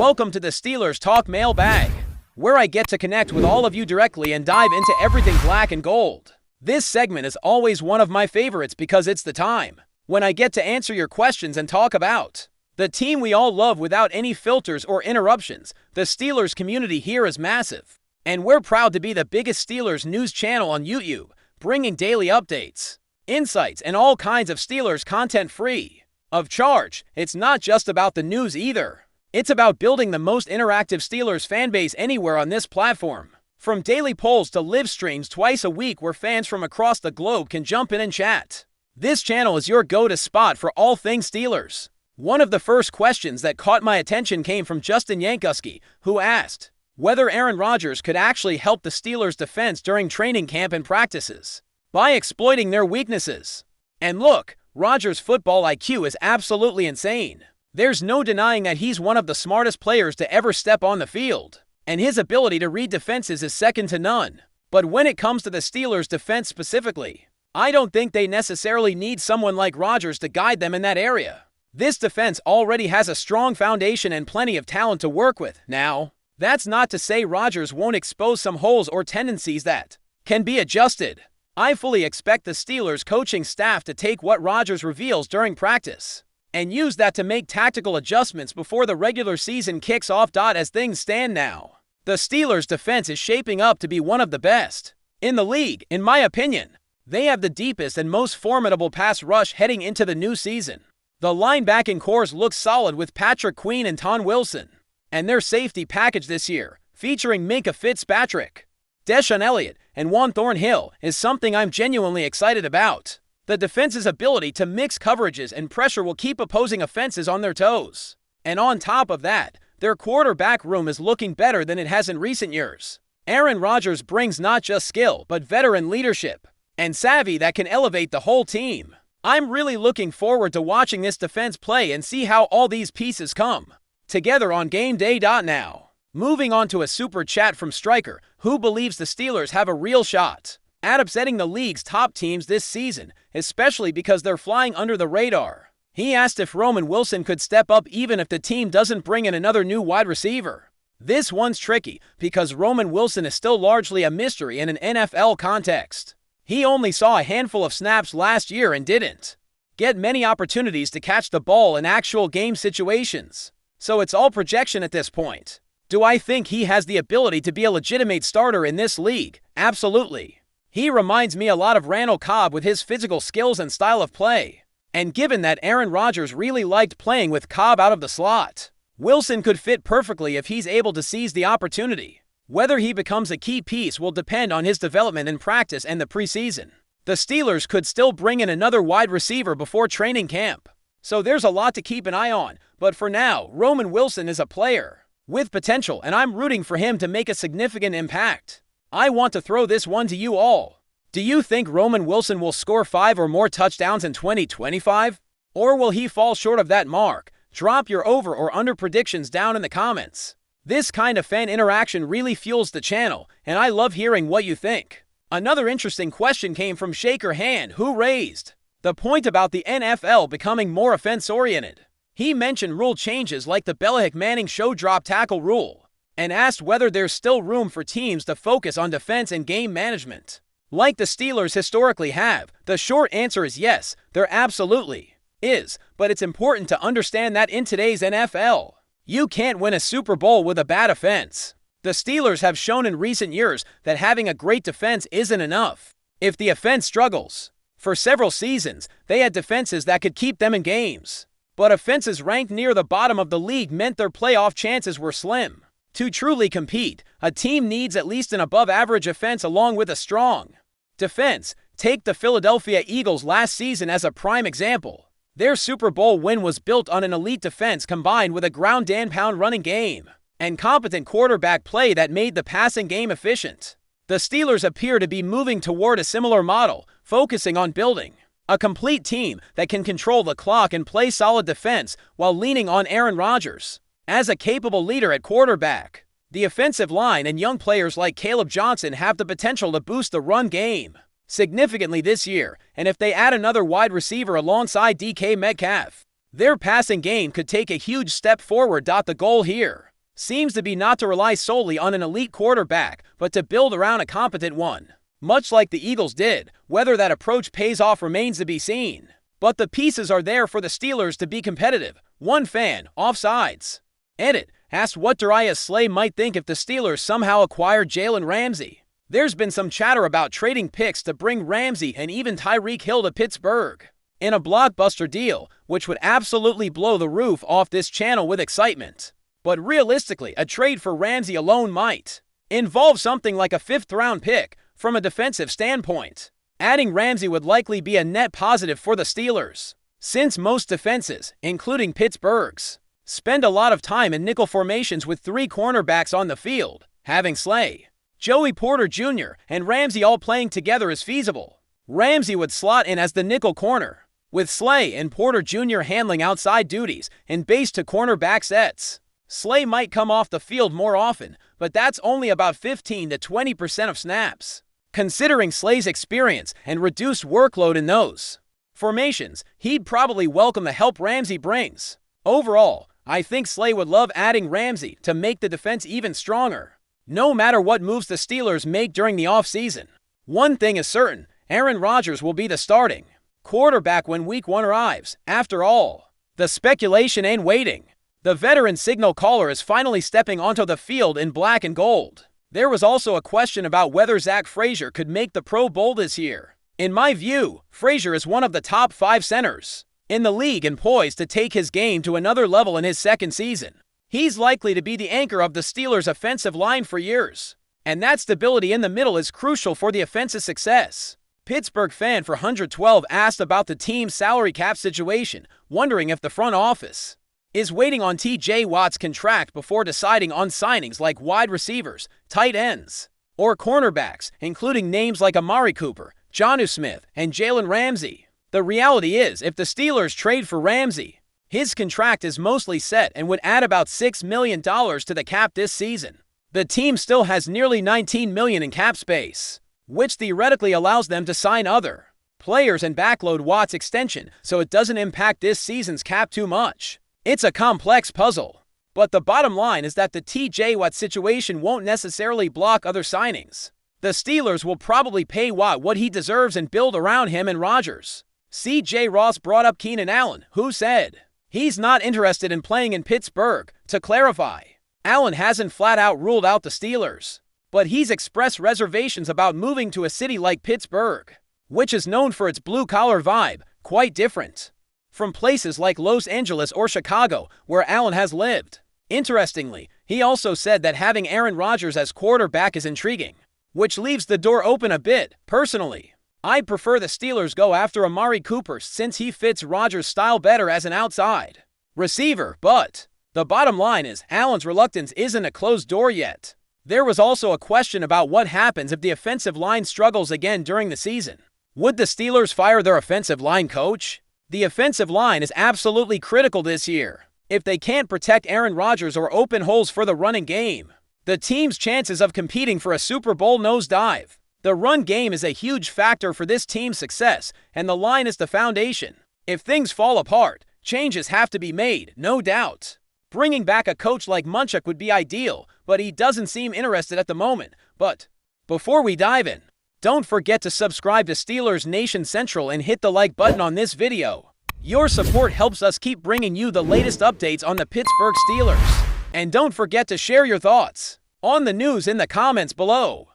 Welcome to the Steelers Talk Mailbag, where I get to connect with all of you directly and dive into everything black and gold. This segment is always one of my favorites because it's the time when I get to answer your questions and talk about the team we all love without any filters or interruptions. The Steelers community here is massive, and we're proud to be the biggest Steelers news channel on YouTube, bringing daily updates, insights, and all kinds of Steelers content free of charge. It's not just about the news either. It's about building the most interactive Steelers fanbase anywhere on this platform. From daily polls to live streams twice a week where fans from across the globe can jump in and chat. This channel is your go-to spot for all things Steelers. One of the first questions that caught my attention came from Justin Yankuski, who asked whether Aaron Rodgers could actually help the Steelers' defense during training camp and practices by exploiting their weaknesses. And look, Rodgers' football IQ is absolutely insane. There's no denying that he's one of the smartest players to ever step on the field, and his ability to read defenses is second to none. But when it comes to the Steelers' defense specifically, I don't think they necessarily need someone like Rodgers to guide them in that area. This defense already has a strong foundation and plenty of talent to work with. Now, that's not to say Rodgers won't expose some holes or tendencies that can be adjusted. I fully expect the Steelers coaching staff to take what Rodgers reveals during practice and use that to make tactical adjustments before the regular season kicks off. As things stand now, the Steelers' defense is shaping up to be one of the best in the league, in my opinion. They have the deepest and most formidable pass rush heading into the new season. The linebacking cores look solid with Patrick Queen and Ton Wilson, and their safety package this year, featuring Minkah Fitzpatrick, Deshaun Elliott, and Juan Thornhill, is something I'm genuinely excited about. The defense's ability to mix coverages and pressure will keep opposing offenses on their toes. And on top of that, their quarterback room is looking better than it has in recent years. Aaron Rodgers brings not just skill, but veteran leadership and savvy that can elevate the whole team. I'm really looking forward to watching this defense play and see how all these pieces come together on game day. Now, moving on to a super chat from Stryker, who believes the Steelers have a real shot at upsetting the league's top teams this season, especially because they're flying under the radar. He asked if Roman Wilson could step up even if the team doesn't bring in another new wide receiver. This one's tricky because Roman Wilson is still largely a mystery in an NFL context. He only saw a handful of snaps last year and didn't get many opportunities to catch the ball in actual game situations. So it's all projection at this point. Do I think he has the ability to be a legitimate starter in this league? Absolutely. He reminds me a lot of Randall Cobb with his physical skills and style of play. And given that Aaron Rodgers really liked playing with Cobb out of the slot, Wilson could fit perfectly if he's able to seize the opportunity. Whether he becomes a key piece will depend on his development in practice and the preseason. The Steelers could still bring in another wide receiver before training camp, so there's a lot to keep an eye on. But for now, Roman Wilson is a player with potential, and I'm rooting for him to make a significant impact. I want to throw this one to you all. Do you think Roman Wilson will score 5 or more touchdowns in 2025? Or will he fall short of that mark? Drop your over or under predictions down in the comments. This kind of fan interaction really fuels the channel, and I love hearing what you think. Another interesting question came from Shaker Hand, who raised the point about the NFL becoming more offense-oriented. He mentioned rule changes like the Belichick-Manning show drop tackle rule, and asked whether there's still room for teams to focus on defense and game management, like the Steelers historically have. The short answer is yes, there absolutely is, but it's important to understand that in today's NFL, you can't win a Super Bowl with a bad offense. The Steelers have shown in recent years that having a great defense isn't enough if the offense struggles. For several seasons, they had defenses that could keep them in games, but offenses ranked near the bottom of the league meant their playoff chances were slim. To truly compete, a team needs at least an above-average offense along with a strong defense. Take the Philadelphia Eagles last season as a prime example. Their Super Bowl win was built on an elite defense combined with a ground-and-pound running game and competent quarterback play that made the passing game efficient. The Steelers appear to be moving toward a similar model, focusing on building a complete team that can control the clock and play solid defense while leaning on Aaron Rodgers as a capable leader at quarterback. The offensive line and young players like Caleb Johnson have the potential to boost the run game significantly this year, and if they add another wide receiver alongside DK Metcalf, their passing game could take a huge step forward. The goal here seems to be not to rely solely on an elite quarterback, but to build around a competent one. Much like the Eagles did, whether that approach pays off remains to be seen. But the pieces are there for the Steelers to be competitive. One fan, Offsides, Edit, asked what Darius Slay might think if the Steelers somehow acquired Jalen Ramsey. There's been some chatter about trading picks to bring Ramsey and even Tyreek Hill to Pittsburgh in a blockbuster deal, which would absolutely blow the roof off this channel with excitement. But realistically, a trade for Ramsey alone might involve something like a 5th-round pick from a defensive standpoint. Adding Ramsey would likely be a net positive for the Steelers, since most defenses, including Pittsburgh's, spend a lot of time in nickel formations with 3 cornerbacks on the field. Having Slay, Joey Porter Jr., and Ramsey all playing together is feasible. Ramsey would slot in as the nickel corner, with Slay and Porter Jr. handling outside duties and base to cornerback sets. Slay might come off the field more often, but that's only about 15 to 20% of snaps. Considering Slay's experience and reduced workload in those formations, he'd probably welcome the help Ramsey brings. Overall, I think Slay would love adding Ramsey to make the defense even stronger, no matter what moves the Steelers make during the offseason. One thing is certain, Aaron Rodgers will be the starting quarterback when Week 1 arrives. After all, the speculation ain't waiting. The veteran signal caller is finally stepping onto the field in black and gold. There was also a question about whether Zach Frazier could make the Pro Bowl this year. In my view, Frazier is one of the top 5 centers in the league and poised to take his game to another level in his second season. He's likely to be the anchor of the Steelers' offensive line for years, and that stability in the middle is crucial for the offense's success. Pittsburgh fan for 112 asked about the team's salary cap situation, wondering if the front office is waiting on T.J. Watt's contract before deciding on signings like wide receivers, tight ends, or cornerbacks, including names like Amari Cooper, Jonnu Smith, and Jalen Ramsey. The reality is, if the Steelers trade for Ramsey, his contract is mostly set and would add about $6 million to the cap this season. The team still has nearly $19 million in cap space, which theoretically allows them to sign other players and backload Watt's extension so it doesn't impact this season's cap too much. It's a complex puzzle, but the bottom line is that the T.J. Watt situation won't necessarily block other signings. The Steelers will probably pay Watt what he deserves and build around him and Rodgers. C.J. Ross brought up Keenan Allen, who said he's not interested in playing in Pittsburgh. To clarify, Allen hasn't flat-out ruled out the Steelers, but he's expressed reservations about moving to a city like Pittsburgh, which is known for its blue-collar vibe, quite different from places like Los Angeles or Chicago, where Allen has lived. Interestingly, he also said that having Aaron Rodgers as quarterback is intriguing, which leaves the door open a bit. Personally, I'd prefer the Steelers go after Amari Cooper since he fits Rodgers' style better as an outside receiver, but the bottom line is Allen's reluctance isn't a closed door yet. There was also a question about what happens if the offensive line struggles again during the season. Would the Steelers fire their offensive line coach? The offensive line is absolutely critical this year. If they can't protect Aaron Rodgers or open holes for the running game, the team's chances of competing for a Super Bowl nosedive. The run game is a huge factor for this team's success, and the line is the foundation. If things fall apart, changes have to be made, no doubt. Bringing back a coach like Munchak would be ideal, but he doesn't seem interested at the moment. But before we dive in, don't forget to subscribe to Steelers Nation Central and hit the like button on this video. Your support helps us keep bringing you the latest updates on the Pittsburgh Steelers. And don't forget to share your thoughts on the news in the comments below.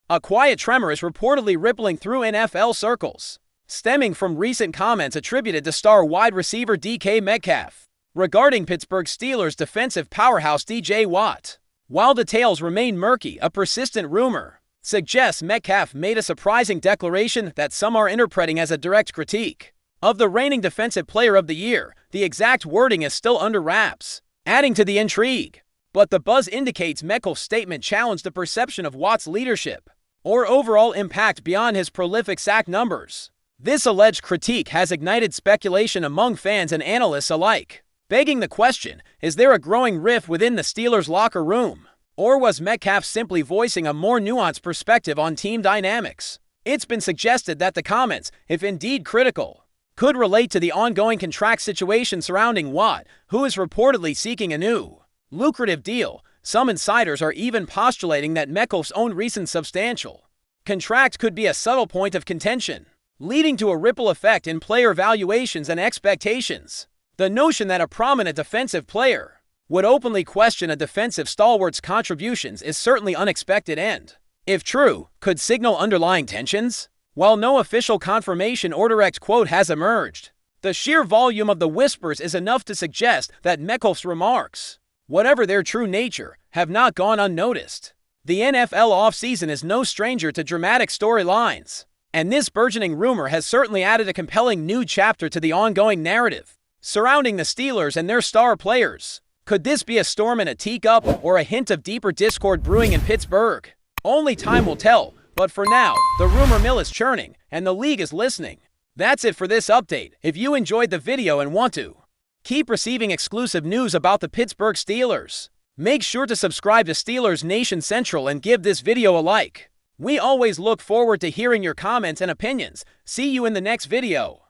A quiet tremor is reportedly rippling through NFL circles, stemming from recent comments attributed to star wide receiver DK Metcalf regarding Pittsburgh Steelers defensive powerhouse DJ Watt. While details remain murky, a persistent rumor suggests Metcalf made a surprising declaration that some are interpreting as a direct critique of the reigning Defensive Player of the Year. The exact wording is still under wraps, adding to the intrigue. But the buzz indicates Metcalf's statement challenged the perception of Watt's leadership or overall impact beyond his prolific sack numbers. This alleged critique has ignited speculation among fans and analysts alike, begging the question, is there a growing rift within the Steelers' locker room? Or was Metcalf simply voicing a more nuanced perspective on team dynamics? It's been suggested that the comments, if indeed critical, could relate to the ongoing contract situation surrounding Watt, who is reportedly seeking a new, lucrative deal. Some insiders are even postulating that Metcalf's own recent substantial contract could be a subtle point of contention, leading to a ripple effect in player valuations and expectations. The notion that a prominent defensive player would openly question a defensive stalwart's contributions is certainly unexpected and, if true, could signal underlying tensions. While no official confirmation or direct quote has emerged, the sheer volume of the whispers is enough to suggest that Metcalf's remarks, whatever their true nature, have not gone unnoticed. The NFL offseason is no stranger to dramatic storylines, and this burgeoning rumor has certainly added a compelling new chapter to the ongoing narrative surrounding the Steelers and their star players. Could this be a storm in a teacup or a hint of deeper discord brewing in Pittsburgh? Only time will tell, but for now, the rumor mill is churning and the league is listening. That's it for this update. If you enjoyed the video and want to keep receiving exclusive news about the Pittsburgh Steelers, make sure to subscribe to Steelers Nation Central and give this video a like. We always look forward to hearing your comments and opinions. See you in the next video.